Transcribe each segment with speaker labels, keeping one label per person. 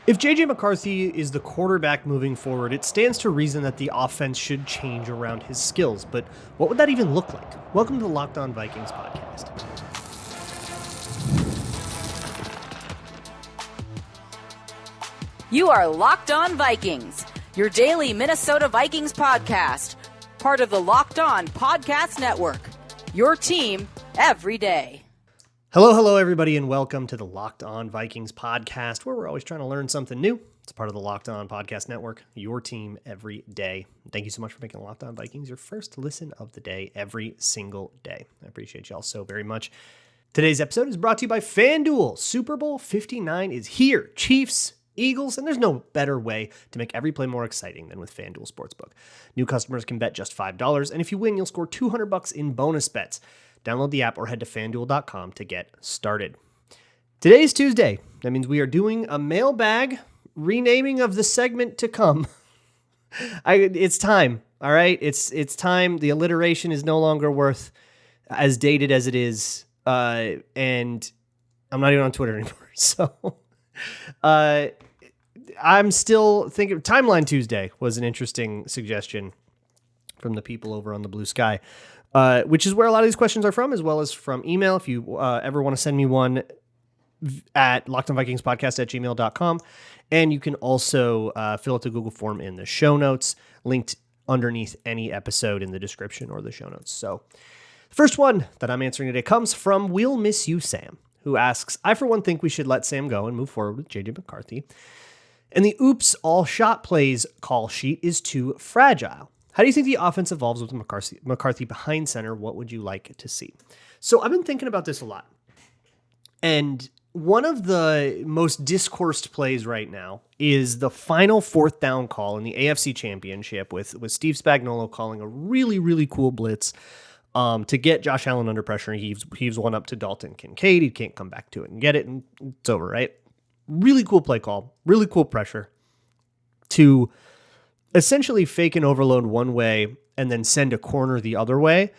Speaker 1: If J.J. McCarthy is the quarterback moving forward, it stands to reason that the offense should change around his skills. But what would that even look like? Welcome to the Locked On Vikings podcast.
Speaker 2: You are Locked On Vikings, your daily Minnesota Vikings podcast, part of the Locked On Podcast Network, your team every day.
Speaker 1: Hello, everybody, and welcome to the Locked On Vikings podcast, where we're always trying to learn something new. It's part of the Locked On Podcast Network, your team every day. Thank you so much for making Locked On Vikings your first listen of the day every single day. I appreciate y'all so very much. Today's episode is brought to you by FanDuel. Super Bowl 59 is here. Chiefs, Eagles, and there's no better way to make every play more exciting than with FanDuel Sportsbook. New customers can bet just $5, and if you win, you'll score $200 in bonus bets. Download the app or head to FanDuel.com to get started. Today is Tuesday. That means we are doing a mailbag renaming of the segment to come. It's time, all right? It's time. The alliteration is no longer worth as dated as it is, and I'm not even on Twitter anymore. So I'm still thinking Timeline Tuesday was an interesting suggestion from the people over on the Blue Sky. Which is where a lot of these questions are from, as well as from email. If you ever want to send me one at lockedonvikingspodcast@gmail.com. And you can also fill out the Google form in the show notes, linked underneath any episode in the description or the show notes. So the first one that I'm answering today comes from We'll Miss You, Sam, who asks, I, for one, think we should let Sam go and move forward with J.J. McCarthy. And the oops, all shot plays call sheet is too fragile. How do you think the offense evolves with McCarthy behind center? What would you like to see? So I've been thinking about this a lot. And one of the most discoursed plays right now is the final fourth down call in the AFC Championship with Steve Spagnuolo calling a really, really cool blitz to get Josh Allen under pressure. He heaves one up to Dalton Kincaid. He can't come back to it and get it, and it's over, right? Really cool play call. Really cool pressure to essentially fake an overload one way and then send a corner the other way.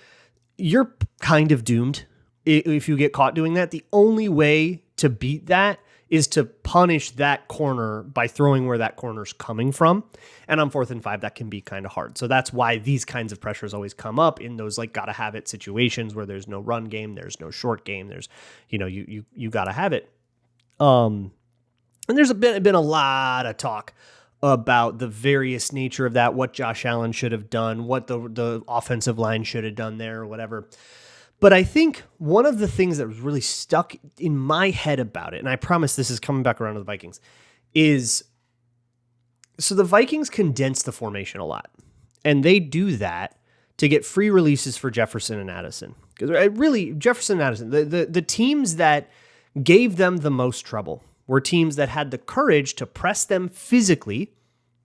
Speaker 1: You're kind of doomed if you get caught doing that. The only way to beat that is to punish that corner by throwing where that corner's coming from. And on 4th and 5, that can be kind of hard. So that's why these kinds of pressures always come up in those like gotta have it situations where there's no run game, there's no short game, there's, you gotta have it. And there's been a lot of talk about the various nature of that, what Josh Allen should have done, what the offensive line should have done there or whatever. But I think one of the things that was really stuck in my head about it, and I promise this is coming back around to the Vikings, is so the Vikings condense the formation a lot. And they do that to get free releases for Jefferson and Addison. Because really, Jefferson and Addison, the teams that gave them the most trouble were teams that had the courage to press them physically.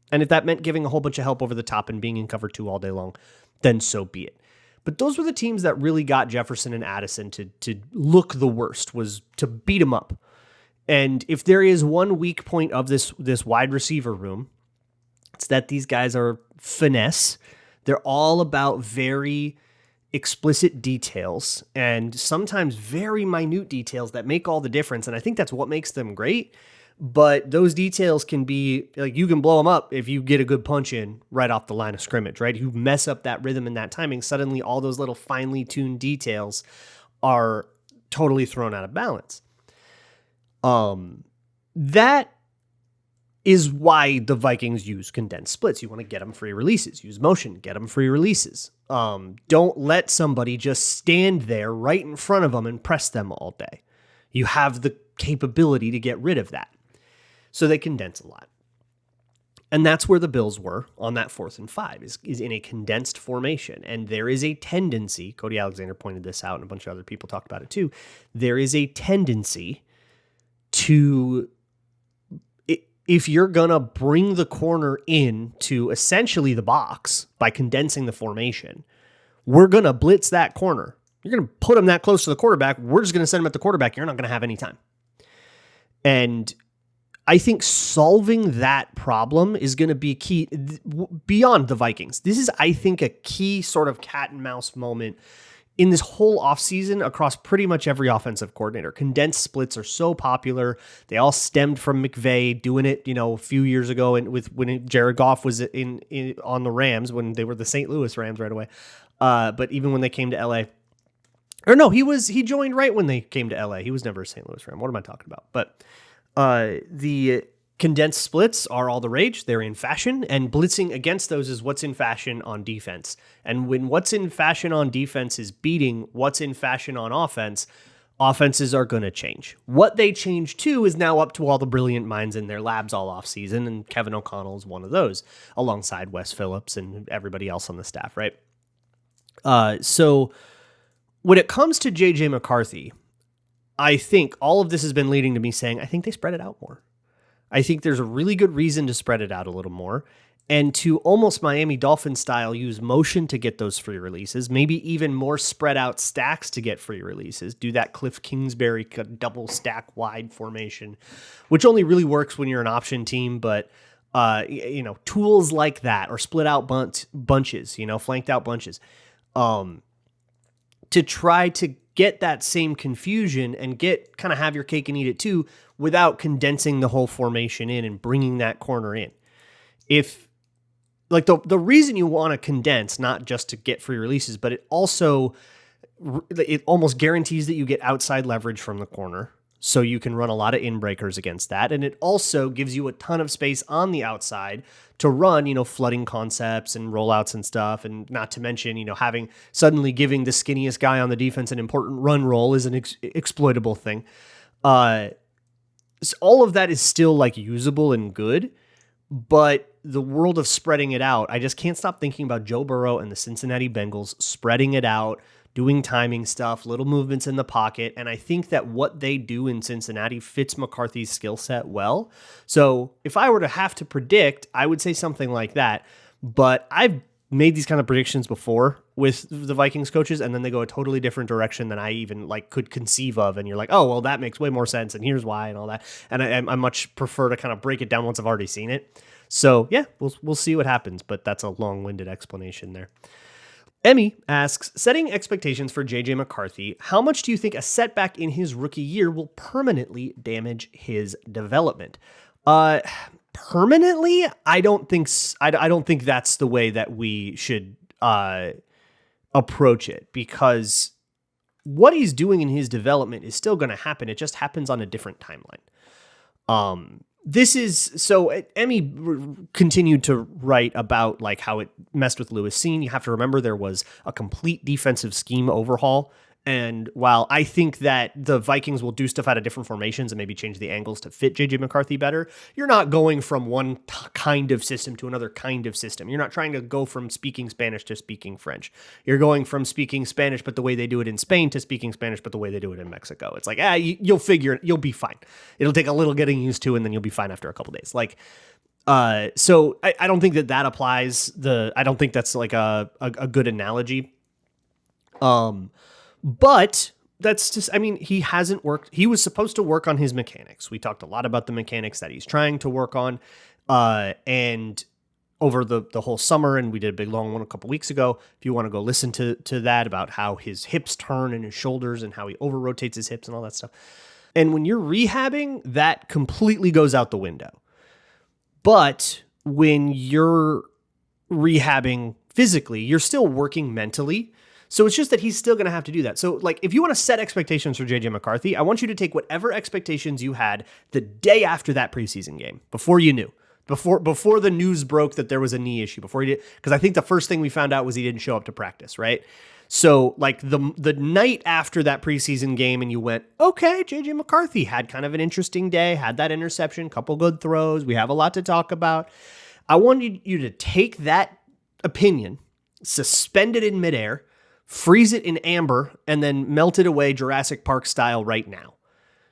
Speaker 1: And if that meant giving a whole bunch of help over the top and being in cover 2 all day long, then so be it. But those were the teams that really got Jefferson and Addison to look the worst, was to beat them up. And if there is one weak point of this wide receiver room, it's that these guys are finesse. They're all about very explicit details and sometimes very minute details that make all the difference. And I think that's what makes them great. But those details can be like, you can blow them up if you get a good punch in right off the line of scrimmage, right? You mess up that rhythm and that timing. Suddenly all those little finely tuned details are totally thrown out of balance. That is why the Vikings use condensed splits. You want to get them free releases, use motion, get them free releases. Don't let somebody just stand there right in front of them and press them all day. You have the capability to get rid of that. So they condense a lot. And that's where the Bills were on that 4th and 5, is in a condensed formation. And there is a tendency, Cody Alexander pointed this out and a bunch of other people talked about it too, there is a tendency to, if you're going to bring the corner in to essentially the box by condensing the formation, we're going to blitz that corner. You're going to put him that close to the quarterback. We're just going to send him at the quarterback. You're not going to have any time. And I think solving that problem is going to be key beyond the Vikings. This is, I think, a key sort of cat and mouse moment in this whole offseason across pretty much every offensive coordinator. Condensed splits are so popular. They all stemmed from McVay doing it, a few years ago, and when Jared Goff was on the Rams, when they were the St. Louis Rams right away. But even when they came to LA, or no, he joined right when they came to LA. He was never a St. Louis Ram. What am I talking about? But the condensed splits are all the rage. They're in fashion, and blitzing against those is what's in fashion on defense. And when what's in fashion on defense is beating what's in fashion on offense, offenses are going to change. What they change to is now up to all the brilliant minds in their labs all offseason, and Kevin O'Connell is one of those, alongside Wes Phillips and everybody else on the staff, right? So when it comes to J.J. McCarthy, I think all of this has been leading to me saying, I think they spread it out more. I think there's a really good reason to spread it out a little more and to almost Miami Dolphins style use motion to get those free releases, maybe even more spread out stacks to get free releases. Do that Cliff Kingsbury double stack wide formation, which only really works when you're an option team, but tools like that, or split out bunches, flanked out bunches, to try to get that same confusion and kind of have your cake and eat it too, without condensing the whole formation in and bringing that corner in. If like the reason you want to condense, not just to get free releases, but it almost guarantees that you get outside leverage from the corner. So you can run a lot of in breakers against that. And it also gives you a ton of space on the outside to run, flooding concepts and rollouts and stuff. And not to mention, suddenly giving the skinniest guy on the defense an important run roll is an exploitable thing. So all of that is still like usable and good, but the world of spreading it out, I just can't stop thinking about Joe Burrow and the Cincinnati Bengals spreading it out, doing timing stuff, little movements in the pocket. And I think that what they do in Cincinnati fits McCarthy's skill set well. So if I were to have to predict, I would say something like that. But I've made these kind of predictions before with the Vikings coaches, and then they go a totally different direction than I even could conceive of. And you're like, oh, well, that makes way more sense, and here's why, and all that. And I much prefer to kind of break it down once I've already seen it. So yeah, we'll see what happens, but that's a long-winded explanation there. Emmy asks, setting expectations for J.J. McCarthy, how much do you think a setback in his rookie year will permanently damage his development? Permanently, I don't think that's the way that we should approach it, because what he's doing in his development is still going to happen. It just happens on a different timeline. Emmy continued to write about how it messed with Lewis Cine. You have to remember there was a complete defensive scheme overhaul. And while I think that the Vikings will do stuff out of different formations and maybe change the angles to fit J.J. McCarthy better, you're not going from one kind of system to another kind of system. You're not trying to go from speaking Spanish to speaking French. You're going from speaking Spanish, but the way they do it in Spain, to speaking Spanish, but the way they do it in Mexico. It's like, you'll figure it. You'll be fine. It'll take a little getting used to, and then you'll be fine after a couple days. So I don't think that applies. I don't think that's a good analogy. But that's just, he hasn't worked. He was supposed to work on his mechanics. We talked a lot about the mechanics that he's trying to work on. And over the whole summer, and we did a big long one a couple weeks ago. If you want to go listen to that about how his hips turn and his shoulders and how he over rotates his hips and all that stuff. And when you're rehabbing, that completely goes out the window. But when you're rehabbing physically, you're still working mentally. So it's just that he's still going to have to do that. So if you want to set expectations for J.J. McCarthy, I want you to take whatever expectations you had the day after that preseason game, before you knew, before the news broke that there was a knee issue, before he did, because I think the first thing we found out was he didn't show up to practice, right? So the night after that preseason game, and you went, okay, J.J. McCarthy had kind of an interesting day, had that interception, couple good throws. We have a lot to talk about. I wanted you to take that opinion, suspend it in midair, freeze it in amber, and then melt it away Jurassic Park style right now.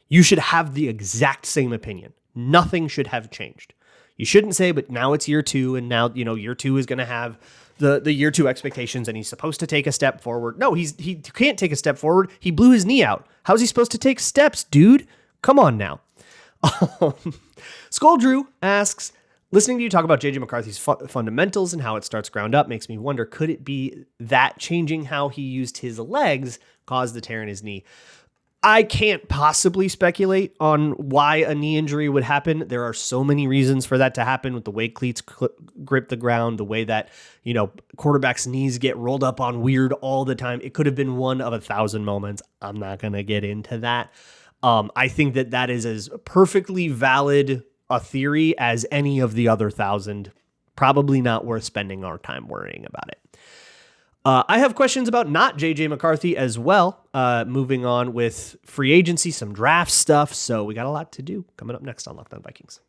Speaker 1: You should have the exact same opinion. Nothing should have changed. You shouldn't say, but now it's year two, and now, year two is going to have the year two expectations, and he's supposed to take a step forward. No, he can't take a step forward. He blew his knee out. How's he supposed to take steps, dude? Come on now. Skull Drew asks, Listening to you talk about JJ McCarthy's fundamentals and how it starts ground up makes me wonder, could it be that changing how he used his legs caused the tear in his knee? I can't possibly speculate on why a knee injury would happen. There are so many reasons for that to happen, with the way cleats grip the ground, the way that, quarterbacks' knees get rolled up on weird all the time. It could have been one of 1,000 moments. I'm not going to get into that. I think that is as perfectly valid a theory as any of the other 1,000. Probably not worth spending our time worrying about it. I have questions about not JJ McCarthy as well. Moving on with free agency, some draft stuff. So we got a lot to do coming up next on Locked On Vikings.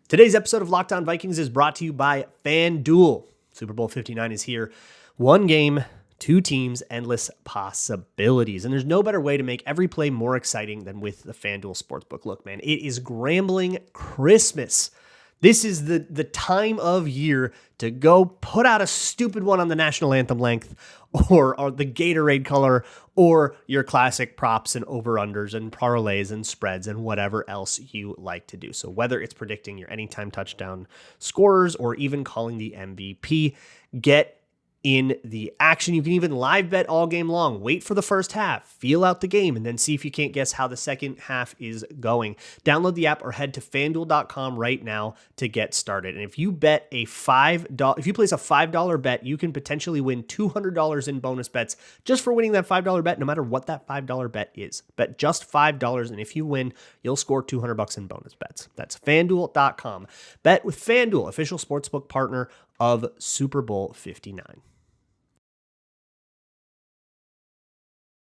Speaker 1: Today's episode of Locked On Vikings is brought to you by FanDuel. Super Bowl 59 is here. One game, two teams, endless possibilities. And there's no better way to make every play more exciting than with the FanDuel Sportsbook. Look, man, it is Grambling Christmas. This is the time of year to go put out a stupid one on the national anthem length or the Gatorade color or your classic props and over-unders and parlays and spreads and whatever else you like to do. So whether it's predicting your anytime touchdown scorers or even calling the MVP, get in the action. You can even live bet all game long. Wait for the first half, feel out the game, and then see if you can't guess how the second half is going. Download the app or head to FanDuel.com right now to get started. And if you bet if you place a $5 bet, you can potentially win $200 in bonus bets just for winning that $5 bet, no matter what that $5 bet is. Bet just $5, and if you win, you'll score $200 in bonus bets. That's FanDuel.com. Bet with FanDuel, official sportsbook partner of Super Bowl 59.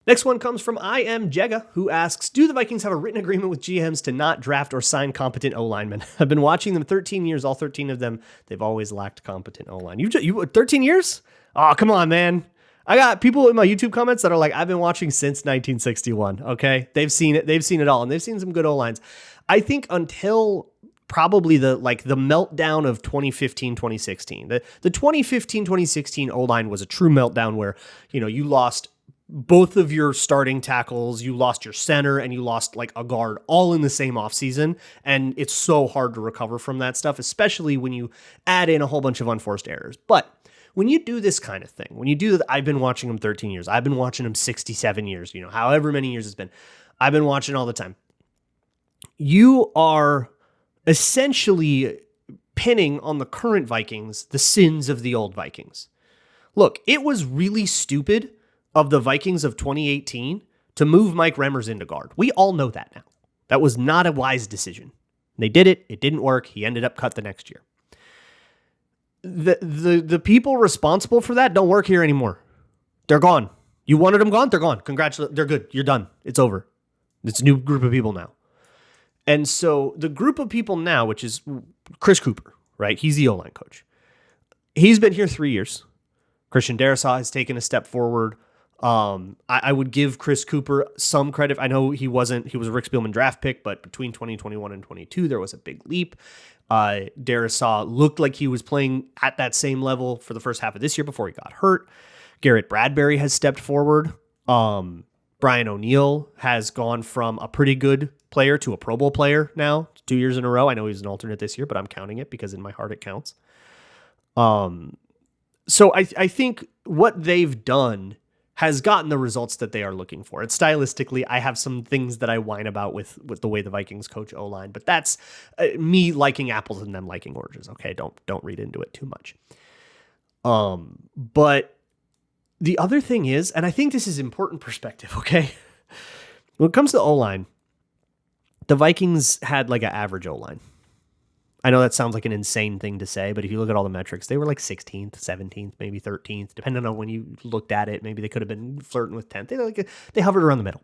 Speaker 1: Next one comes from I Am Jega, who asks, do the Vikings have a written agreement with GMs to not draft or sign competent O-linemen? I've been watching them 13 years, all 13 of them. They've always lacked competent O-line. You 13 years? Oh, come on, man. I got people in my YouTube comments that are like, I've been watching since 1961, okay? They've seen it. They've seen it all, and they've seen some good O-lines. I think until probably the meltdown of 2015, 2016. The 2015, 2016 O-line was a true meltdown where, you lost both of your starting tackles, you lost your center, and you lost like a guard all in the same offseason. And it's so hard to recover from that stuff, especially when you add in a whole bunch of unforced errors. But when you do this kind of thing, when you do that, I've been watching them 13 years. I've been watching them 67 years, however many years it's been. I've been watching all the time. You are essentially pinning on the current Vikings the sins of the old Vikings. Look, it was really stupid of the Vikings of 2018 to move Mike Remmers into guard. We all know that now. That was not a wise decision. They did it. It didn't work. He ended up cut the next year. The people responsible for that don't work here anymore. They're gone. You wanted them gone? They're gone. Congratulations. They're good. You're done. It's over. It's a new group of people now. And so the group of people now, which is Chris Cooper, right? He's the O-line coach. He's been here 3 years. Christian Darrisaw has taken a step forward. I would give Chris Cooper some credit. I know he was a Rick Spielman draft pick, but between 2021 and 22, there was a big leap. Darrisaw looked like he was playing at that same level for the first half of this year before he got hurt. Garrett Bradbury has stepped forward. Brian O'Neill has gone from a pretty good player to a Pro Bowl player now, 2 years in a row. I know he's an alternate this year, but I'm counting it because in my heart it counts. So I think what they've done has gotten the results that they are looking for. And stylistically, I have some things that I whine about with the way the Vikings coach O-line, but that's me liking apples and them liking oranges. Okay, don't read into it too much. But the other thing is, and I think this is important perspective, okay? When it comes to O-line, the Vikings had like an average O-line. I know that sounds like an insane thing to say, but if you look at all the metrics, they were like 16th, 17th, maybe 13th, depending on when you looked at it. Maybe they could have been flirting with 10th. They hovered around the middle.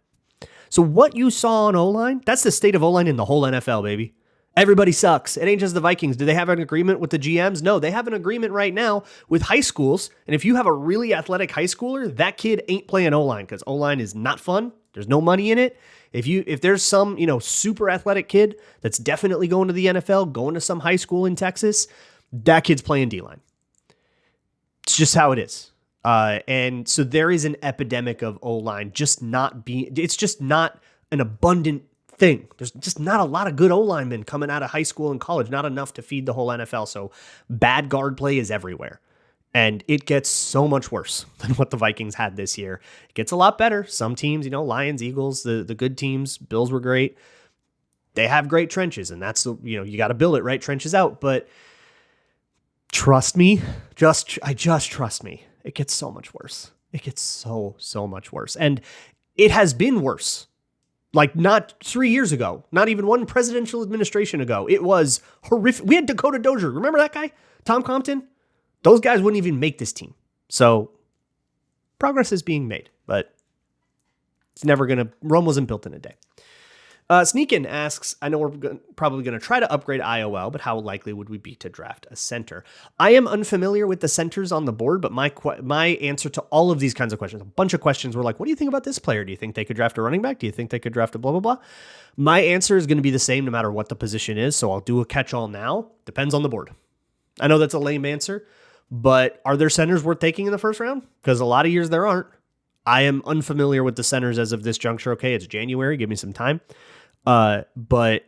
Speaker 1: So what you saw on O-line, that's the state of O-line in the whole NFL, baby. Everybody sucks. It ain't just the Vikings. Do they have an agreement with the GMs? No, they have an agreement right now with high schools. And if you have a really athletic high schooler, that kid ain't playing O-line because O-line is not fun. There's no money in it. If there's some, super athletic kid that's definitely going to the NFL, going to some high school in Texas, that kid's playing D-line. It's just how it is. And so there is an epidemic of O-line it's just not an abundant thing. There's just not a lot of good O-linemen coming out of high school and college, not enough to feed the whole NFL. So bad guard play is everywhere. And it gets so much worse than what the Vikings had this year. It gets a lot better. Some teams, Lions, Eagles, the good teams, Bills were great. They have great trenches, and that's you got to build it right, trenches out. But trust me, just trust me. It gets so much worse. It gets so much worse, and it has been worse. Like not 3 years ago, not even one presidential administration ago. It was horrific. We had Dakota Dozier. Remember that guy, Tom Compton? Those guys wouldn't even make this team. So progress is being made, but it's never Rome wasn't built in a day. Sneakin asks, I know we're probably going to try to upgrade IOL, but how likely would we be to draft a center? I am unfamiliar with the centers on the board, but my answer to all of these kinds of questions, a bunch of questions were like, what do you think about this player? Do you think they could draft a running back? Do you think they could draft a blah, blah, blah? My answer is going to be the same no matter what the position is, so I'll do a catch-all now. Depends on the board. I know that's a lame answer, but are there centers worth taking in the first round? Because a lot of years there aren't. I am unfamiliar with the centers as of this juncture. Okay, it's January. Give me some time. But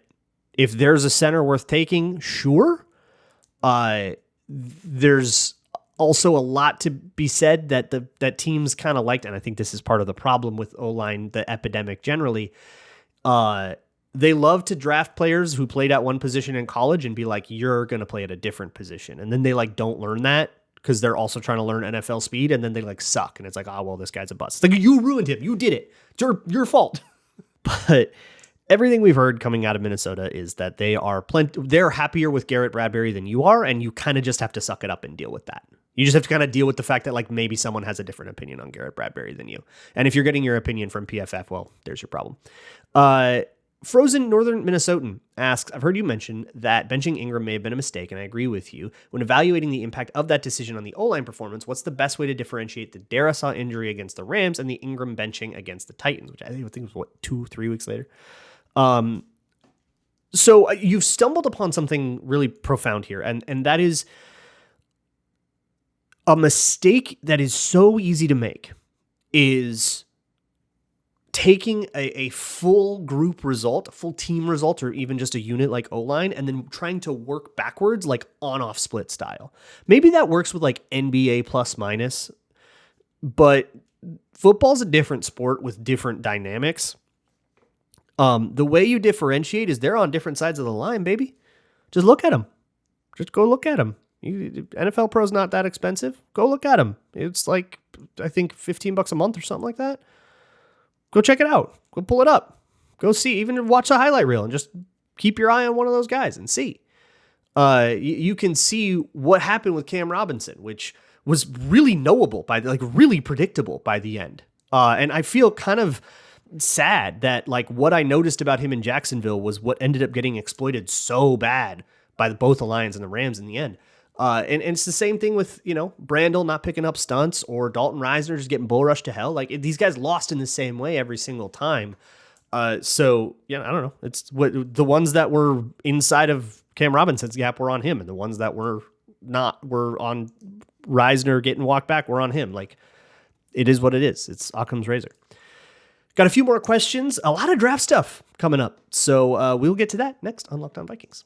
Speaker 1: if there's a center worth taking, sure. There's also a lot to be said that teams kind of liked, and I think this is part of the problem with O-line, the epidemic generally. They love to draft players who played at one position in college and be like, you're going to play at a different position. And then they don't learn that because they're also trying to learn NFL speed, and then they suck. And it's like, oh, well, this guy's a bust. It's like, you ruined him. You did it. It's your fault. But everything we've heard coming out of Minnesota is that they're happier with Garrett Bradbury than you are, and you kind of just have to suck it up and deal with that. You just have to kind of deal with the fact that maybe someone has a different opinion on Garrett Bradbury than you. And if you're getting your opinion from PFF, well, there's your problem. Frozen Northern Minnesotan asks, I've heard you mention that benching Ingram may have been a mistake, and I agree with you. When evaluating the impact of that decision on the O-line performance, what's the best way to differentiate the Darisaw injury against the Rams and the Ingram benching against the Titans, which I think was 2-3 weeks later? So you've stumbled upon something really profound here, and that is a mistake that is so easy to make is taking a full group result, a full team result, or even just a unit like O-line, and then trying to work backwards like on-off split style. Maybe that works with NBA plus minus, but football's a different sport with different dynamics. The way you differentiate is they're on different sides of the line, baby. Just look at them. Just go look at them. NFL Pro's not that expensive. Go look at them. It's I think $15 a month or something like that. Go check it out. Go pull it up. Go see, even watch a highlight reel and just keep your eye on one of those guys and see. You can see what happened with Cam Robinson, which was really knowable really predictable by the end. And I feel kind of sad that what I noticed about him in Jacksonville was what ended up getting exploited so bad by both the Lions and the Rams in the end. And it's the same thing with, Brandel not picking up stunts or Dalton Reisner just getting bull rushed to hell. These guys lost in the same way every single time. So yeah, I don't know. It's what the ones that were inside of Cam Robinson's gap were on him, and the ones that were not were on Reisner getting walked back were on him. It is what it is. It's Occam's razor. Got a few more questions, a lot of draft stuff coming up. So we'll get to that next on Locked On Vikings.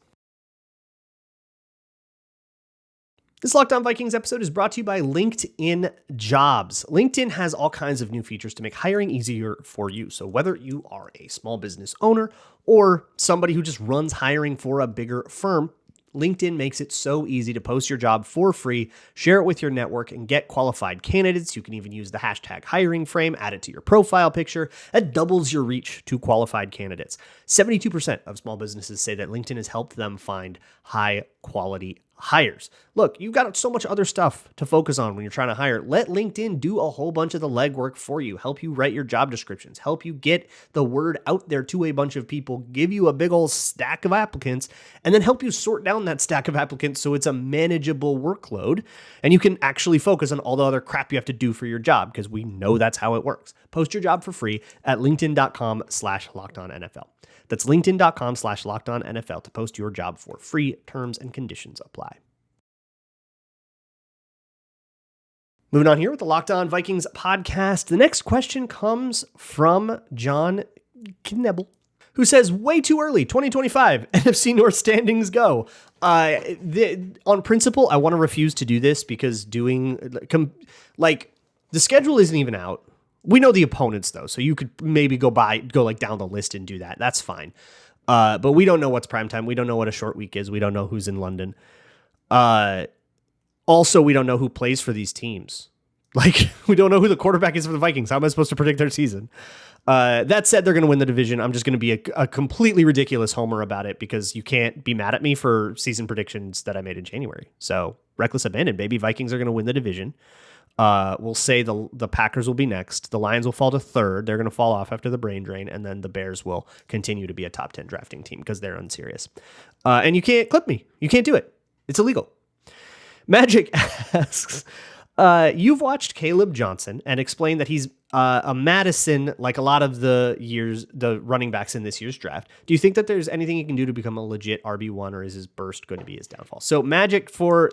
Speaker 1: This Locked On Vikings episode is brought to you by LinkedIn Jobs. LinkedIn has all kinds of new features to make hiring easier for you. So whether you are a small business owner or somebody who just runs hiring for a bigger firm, LinkedIn makes it so easy to post your job for free, share it with your network, and get qualified candidates. You can even use the hashtag hiring frame, add it to your profile picture. That doubles your reach to qualified candidates. 72% of small businesses say that LinkedIn has helped them find high quality hires. Look, you've got so much other stuff to focus on when you're trying to hire. Let LinkedIn do a whole bunch of the legwork for you, help you write your job descriptions, help you get the word out there to a bunch of people, give you a big old stack of applicants, and then help you sort down that stack of applicants so it's a manageable workload and you can actually focus on all the other crap you have to do for your job, because we know that's how it works. Post your job for free at linkedin.com/LockedOnNFL. That's linkedin.com/LockedOnNFL to post your job for free. Terms and conditions apply. Moving on here with the Locked On Vikings podcast. The next question comes from John Knebel. who says, way too early, 2025, NFC North standings go. On principle, I want to refuse to do this because the schedule isn't even out. We know the opponents, though, so you could maybe go down the list and do that. That's fine. But we don't know what's primetime. We don't know what a short week is. We don't know who's in London. Also, we don't know who plays for these teams. Like, we don't know who the quarterback is for the Vikings. How am I supposed to predict their season? That said, they're going to win the division. I'm just going to be a completely ridiculous homer about it because you can't be mad at me for season predictions that I made in January. So, reckless abandon, baby. Vikings are going to win the division. We'll say the Packers will be next. The Lions will fall to third. They're going to fall off after the brain drain. And then the Bears will continue to be a top 10 drafting team because they're unserious. And you can't clip me. You can't do it. It's illegal. Magic asks, you've watched Caleb Johnson and explained that he's a Madison, like a lot of the running backs in this year's draft. Do you think that there's anything he can do to become a legit RB1, or is his burst going to be his downfall? So Magic, for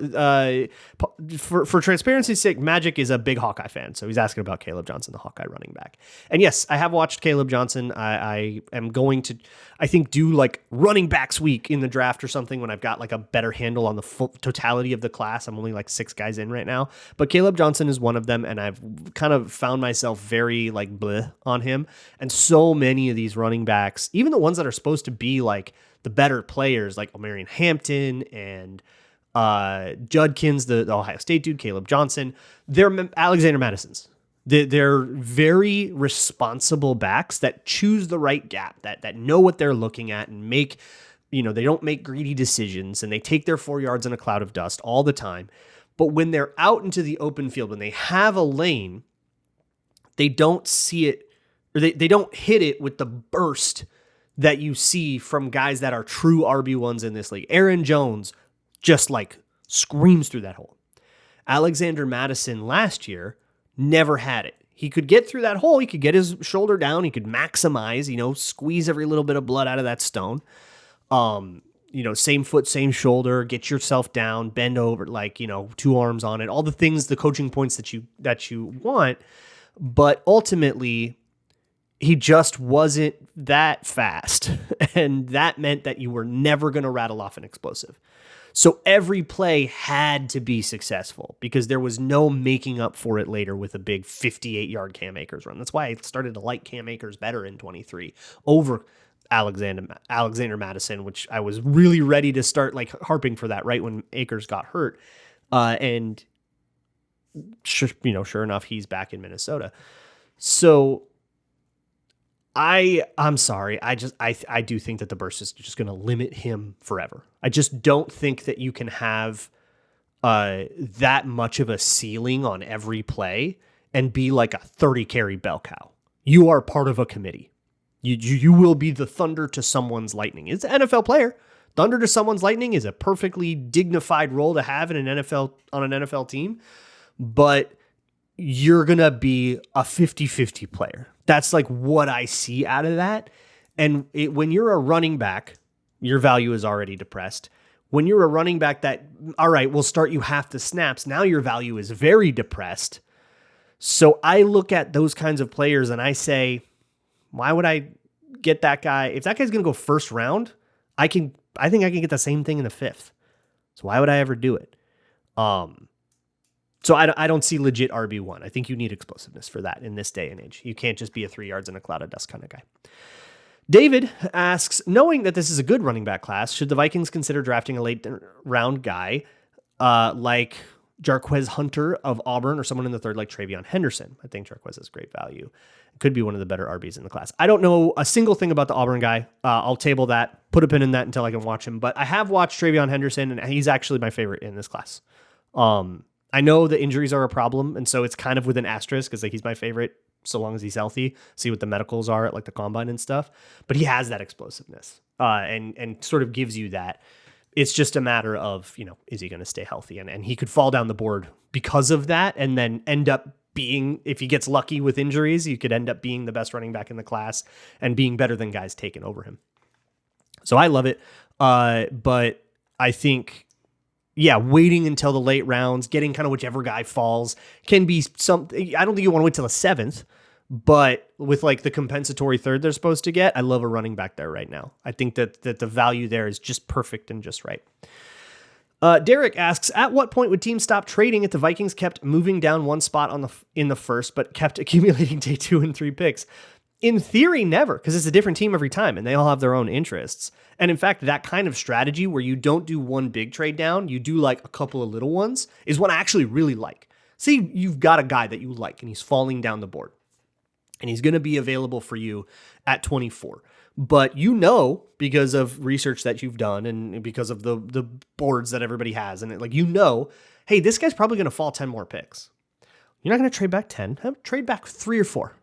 Speaker 1: transparency's sake, Magic is a big Hawkeye fan. So he's asking about Caleb Johnson, the Hawkeye running back. And yes, I have watched Caleb Johnson. I am going to, I think, do like running backs week in the draft or something when I've got like a better handle on the full totality of the class. I'm only like 6 guys in right now, but Caleb Johnson is one of them. And I've kind of found myself very like bleh on him. And so many of these running backs, even the ones that are supposed to be like the better players, like Omarion Hampton and Judkins, the Ohio State dude, Caleb Johnson, they're Alexander Madisons. They're very responsible backs that choose the right gap, that know what they're looking at and make, they don't make greedy decisions, and they take their 4 yards in a cloud of dust all the time. But when they're out into the open field, when they have a lane, they don't see it, or they don't hit it with the burst that you see from guys that are true RB1s in this league. Aaron Jones just like screams through that hole. Alexander Madison last year never had it. He could get through that hole. He could get his shoulder down. He could maximize, squeeze every little bit of blood out of that stone. Same foot, same shoulder, get yourself down, bend over, 2 arms on it, all the things, the coaching points that you want. But ultimately, he just wasn't that fast. And that meant that you were never going to rattle off an explosive. So every play had to be successful because there was no making up for it later with a big 58-yard Cam Akers run. That's why I started to like Cam Akers better in 23 over Alexander Madison, which I was really ready to start like harping for that right when Akers got hurt. And sure enough, he's back in Minnesota. So I'm sorry. I do think that the burst is just going to limit him forever. I just don't think that you can have that much of a ceiling on every play and be like a 30 carry bell cow. You are part of a committee. You will be the thunder to someone's lightning. It's an NFL player. Thunder to someone's lightning is a perfectly dignified role to have in an NFL team, but you're going to be a 50-50 player. That's like what I see out of that. And when you're a running back, your value is already depressed. When you're a running back that, all right, we'll start you half the snaps, now your value is very depressed. So I look at those kinds of players and I say, why would I get that guy? If that guy's going to go first round, I think I can get the same thing in the 5th. So why would I ever do it? So I don't see legit RB1. I think you need explosiveness for that in this day and age. You can't just be a 3 yards in a cloud of dust kind of guy. David asks, knowing that this is a good running back class, should the Vikings consider drafting a late round guy like Jarquez Hunter of Auburn or someone in the 3rd like Travion Henderson? I think Jarquez has great value. Could be one of the better RBs in the class. I don't know a single thing about the Auburn guy. I'll table that, put a pin in that until I can watch him. But I have watched Travion Henderson, and he's actually my favorite in this class. I know the injuries are a problem, and so it's kind of with an asterisk because he's my favorite so long as he's healthy. See what the medicals are at like the combine and stuff. But he has that explosiveness and sort of gives you that. It's just a matter of, is he going to stay healthy? And he could fall down the board because of that and then end up being, if he gets lucky with injuries, he could end up being the best running back in the class and being better than guys taking over him. So I love it. But I think, waiting until the late rounds, getting kind of whichever guy falls can be something. I don't think you want to wait till the 7th, But with like the compensatory third they're supposed to get, I love a running back there right now. I think that the value there is just perfect and just right. Derek asks, at what point would teams stop trading if the Vikings kept moving down one spot in the first, but kept accumulating day 2 and 3 picks? In theory, never, because it's a different team every time and they all have their own interests. And in fact, that kind of strategy where you don't do one big trade down, you do like a couple of little ones, is what I actually really like. See, you've got a guy that you like and he's falling down the board and he's going to be available for you at 24. But you know, because of research that you've done and because of the boards that everybody has, and hey, this guy's probably going to fall 10 more picks. You're not going to trade back 10, trade back 3 or 4.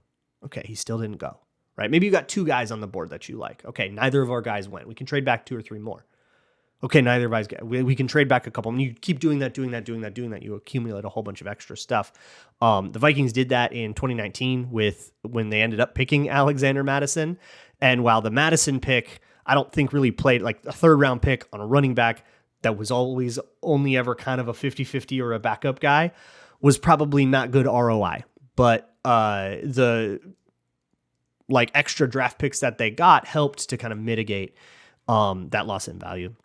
Speaker 1: Okay, he still didn't go, right? Maybe you got 2 guys on the board that you like. Okay, neither of our guys went. We can trade back 2 or 3 more. Okay, neither of us, we can trade back a couple. And you keep doing that. You accumulate a whole bunch of extra stuff. The Vikings did that in 2019 when they ended up picking Alexander Mattison. And while the Madison pick, I don't think really played like a 3rd round pick on a running back that was always only ever kind of a 50-50 or a backup guy, was probably not good ROI. But the like extra draft picks that they got helped to kind of mitigate that loss in value.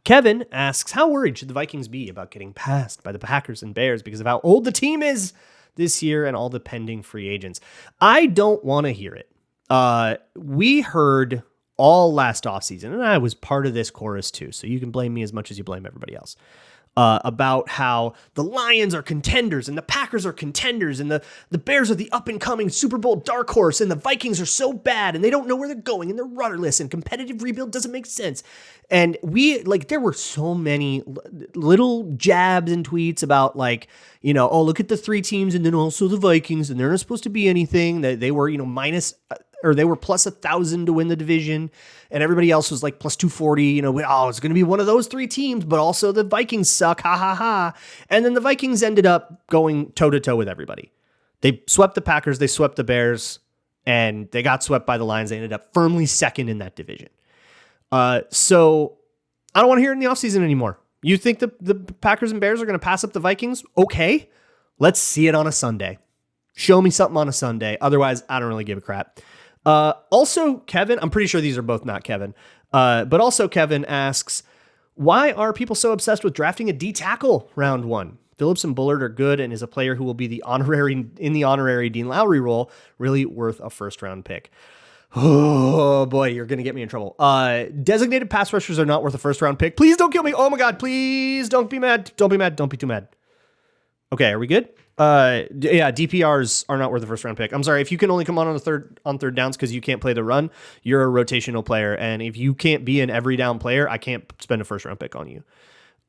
Speaker 1: Kevin asks, how worried should the Vikings be about getting passed by the Packers and Bears because of how old the team is this year and all the pending free agents? I don't want to hear it. We heard all last offseason, and I was part of this chorus too, so you can blame me as much as you blame everybody else, about how the Lions are contenders and the Packers are contenders and the Bears are the up-and-coming Super Bowl dark horse and the Vikings are so bad and they don't know where they're going and they're rudderless and competitive rebuild doesn't make sense. And there were so many little jabs and tweets about oh, look at the 3 teams and then also the Vikings and they're not supposed to be anything. They were, they were plus 1,000 to win the division, and everybody else was like plus 240. It's going to be one of those 3 teams, but also the Vikings suck, ha ha ha. And then the Vikings ended up going toe to toe with everybody. They swept the Packers, they swept the Bears, and they got swept by the Lions. They ended up firmly second in that division. So I don't want to hear it in the offseason anymore. You think the Packers and Bears are going to pass up the Vikings? Okay, let's see it on a Sunday. Show me something on a Sunday. Otherwise, I don't really give a crap. Also, Kevin, I'm pretty sure these are both not Kevin, but also Kevin asks, why are people so obsessed with drafting a D tackle round 1? Phillips and Bullard are good and is a player who will be the honorary Dean Lowry role, really worth a 1st round pick. Oh boy, you're going to get me in trouble. Designated pass rushers are not worth a 1st round pick. Please don't kill me. Oh my God, please don't be mad. Don't be mad. Don't be too mad. Okay, are we good? DPRs are not worth a 1st round pick. I'm sorry, if you can only come on third downs because you can't play the run, you're a rotational player. And if you can't be an every down player, I can't spend a 1st round pick on you.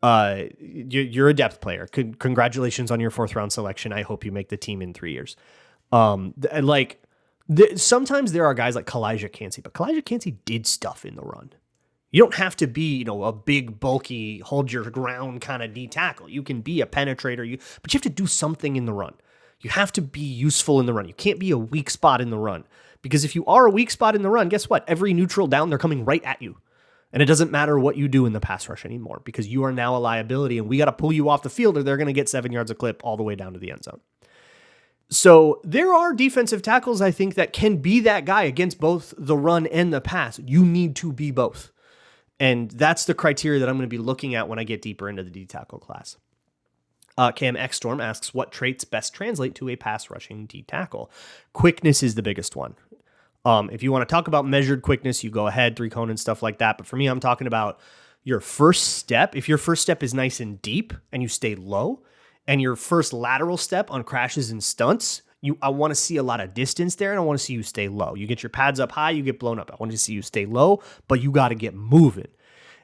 Speaker 1: You're a depth player. Congratulations on your 4th round selection. I hope you make the team in 3 years. Sometimes there are guys like Kalijah Cansey, but Kalijah Cansey did stuff in the run. You don't have to be, a big, bulky, hold your ground kind of D tackle. You can be a penetrator, but you have to do something in the run. You have to be useful in the run. You can't be a weak spot in the run. Because if you are a weak spot in the run, guess what? Every neutral down, they're coming right at you. And it doesn't matter what you do in the pass rush anymore because you are now a liability and we got to pull you off the field or they're going to get 7 yards a clip all the way down to the end zone. So there are defensive tackles, I think, that can be that guy against both the run and the pass. You need to be both. And that's the criteria that I'm going to be looking at when I get deeper into the D tackle class. Cam X-Storm asks, what traits best translate to a pass rushing D tackle? Quickness is the biggest one. If you want to talk about measured quickness, you go ahead, 3-cone and stuff like that. But for me, I'm talking about your first step. If your first step is nice and deep and you stay low, and your first lateral step on crashes and stunts, I want to see a lot of distance there, and I want to see you stay low. You get your pads up high, you get blown up. I want to see you stay low, but you got to get moving.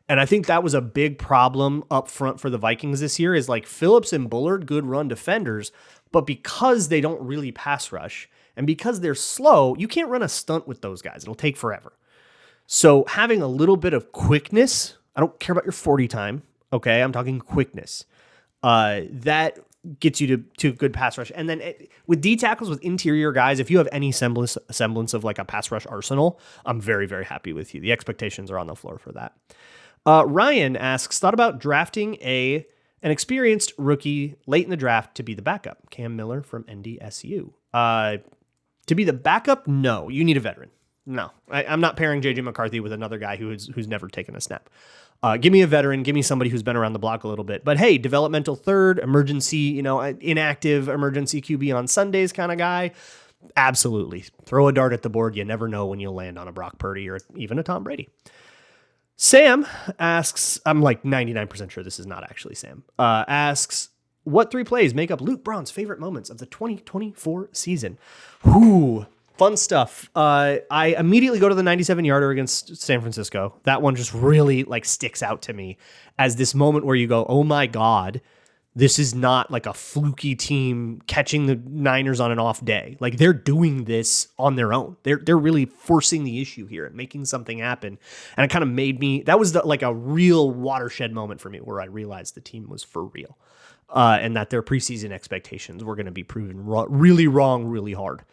Speaker 1: And I think that was a big problem up front for the Vikings this year is like Phillips and Bullard, good run defenders, but because they don't really pass rush and because they're slow, you can't run a stunt with those guys. It'll take forever. So having a little bit of quickness, I don't care about your 40 time, okay? I'm talking quickness. That gets you to good pass rush. And then with D tackles, with interior guys, if you have any semblance of like a pass rush arsenal, I'm very, very happy with you. The expectations are on the floor for that. Ryan asks, thought about drafting an experienced rookie late in the draft to be the backup. Cam Miller from NDSU. To be the backup, no. You need a veteran. No, I'm not pairing J.J. McCarthy with another guy who's never taken a snap. Give me a veteran. Give me somebody who's been around the block a little bit. But hey, developmental third, emergency, inactive emergency QB on Sundays kind of guy. Absolutely. Throw a dart at the board. You never know when you'll land on a Brock Purdy or even a Tom Brady. Sam asks, I'm like 99% sure this is not actually Sam, asks, what 3 plays make up Luke Braun's favorite moments of the 2024 season? Whoo, fun stuff. I immediately go to the 97-yarder against San Francisco. That one just really sticks out to me as this moment where you go, oh my God, this is not like a fluky team catching the Niners on an off day. They're doing this on their own. They're really forcing the issue here and making something happen. And it kind of made me, that was a real watershed moment for me where I realized the team was for real. And that their preseason expectations were going to be proven really wrong, really hard.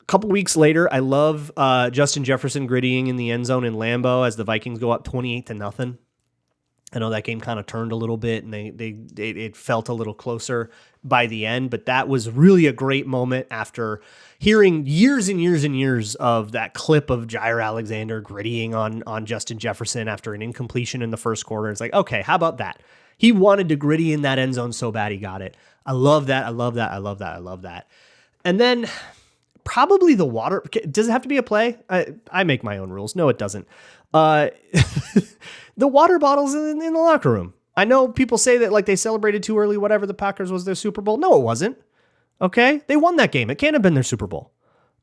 Speaker 1: A couple weeks later, I love Justin Jefferson grittying in the end zone in Lambeau as the Vikings go up 28-0. I know that game kind of turned a little bit and it felt a little closer by the end, but that was really a great moment after hearing years and years and years of that clip of Jair Alexander grittying on Justin Jefferson after an incompletion in the first quarter. It's like, okay, how about that? He wanted to gritty in that end zone so bad he got it. I love that. I love that. I love that. I love that. And then probably the water. Does it have to be a play? I make my own rules. No, it doesn't. The water bottles in the locker room. I know people say that they celebrated too early, whatever, the Packers was their Super Bowl. No, it wasn't. Okay? They won that game. It can't have been their Super Bowl.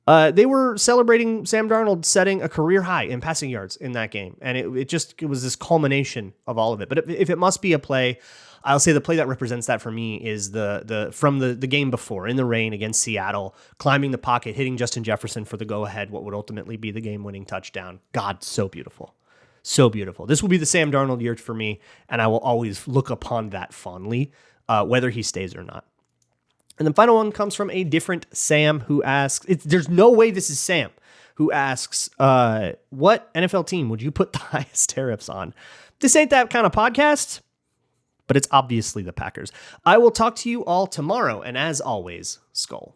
Speaker 1: They were celebrating Sam Darnold setting a career high in passing yards in that game. And it was this culmination of all of it. But if it must be a play, I'll say the play that represents that for me is from the game before in the rain against Seattle, climbing the pocket, hitting Justin Jefferson for the go-ahead, what would ultimately be the game-winning touchdown. God, so beautiful. So beautiful. This will be the Sam Darnold year for me, and I will always look upon that fondly, whether he stays or not. And the final one comes from a different Sam who asks, there's no way this is Sam, who asks, what NFL team would you put the highest tariffs on? This ain't that kind of podcast, but it's obviously the Packers. I will talk to you all tomorrow, and as always, Skull.